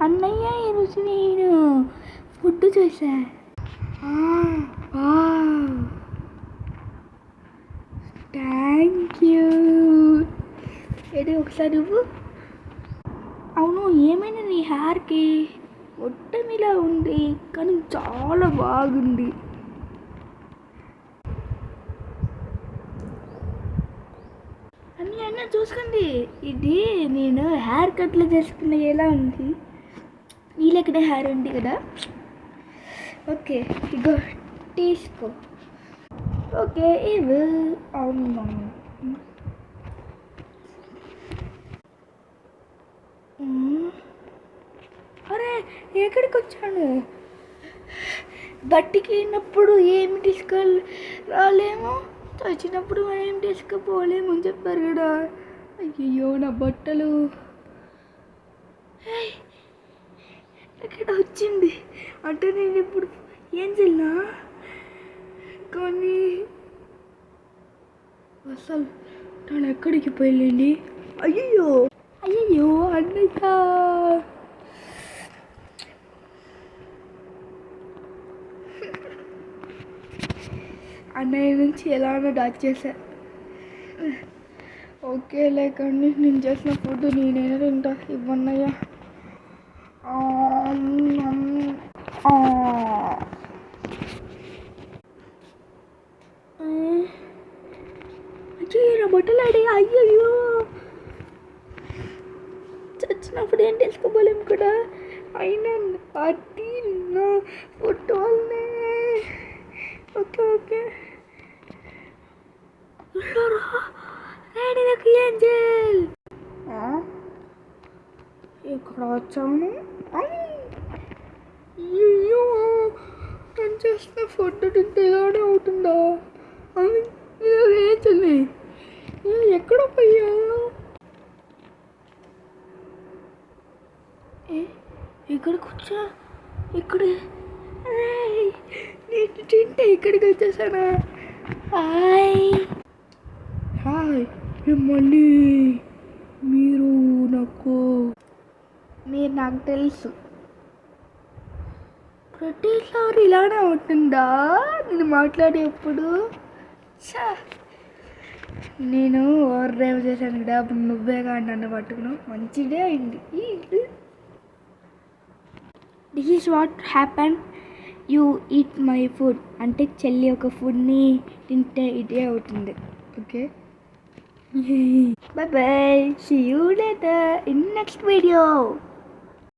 అన్నయ్య ఈరోజు నేను ఫుడ్ చేశా. Thank you. ఏది ఒకసారి నువ్వు. అవును, ఏమైనా నీ హెయిర్కి మొత్తం ఇలా ఉంది కానీ చాలా బాగుంది. అన్న చూసుకోండి, ఇది నేను హెయిర్ కట్లో చేసుకున్న ఎలా ఉంది. నీళ్ళెక్కడ హెయిర్ ఉంది కదా. ఓకే ఇగో తీసుకో. ఓకే ఇవి అవును. అరే ఎక్కడికి వచ్చాను? బట్టికి వెళ్ళినప్పుడు ఏమి తీసుకొని రాలేమో, వచ్చినప్పుడు ఏం తీసుకుపోలేము అని చెప్పారు కదా. అయ్యో నా బట్టలు ఇక్కడ వచ్చింది అంటే నేను ఇప్పుడు ఏం చేయాలా? కానీ అసలు తను ఎక్కడికి పోయింది? అయ్యో అయ్యయ్యో అన్నయ్య. అన్నయ్య నుంచి ఎలానో డాచ్ చేశా. ఓకే లేకండి, నేను చేసిన ఫుడ్ నేనైనా తింటా. ఇవ్వన్నయ్యా. అయ్యో నా బట్టలు ఆడి. అయ్యయ్యో చచ్చినప్పుడు ఏం తెలుసుకోలేము కదా. అయినా అది నా ఫోటోల్నే. ఓకే ఓకే నాకు ఏం చేయాలి? ఇక్కడ వచ్చాము. అయ్యో నేను చేసిన ఫోటో తింటే ఇలానే అవుతుందా? ఏం చెల్లి ఎక్కడ పోయా? ఇక్కడికి వచ్చా. ఇక్కడ నేను తింటే ఇక్కడికి వచ్చేసానా? Hi hi. మళ్ళీ మీరు నాకు తెలుసు. ప్రతిసారి ఇలానే అవుతుందా నేను మాట్లాడేప్పుడు? నేను ఓవర్ డ్రైవ్ చేశాను కదా, అప్పుడు నువ్వే కానీ నన్ను పట్టుకున్నావు. మంచిదే అయింది. This is what happen. You eat my food అంటే చెల్లి ఒక ఫుడ్ని తింటే ఇదే అవుతుంది. Okay bye bye. See you later in next video.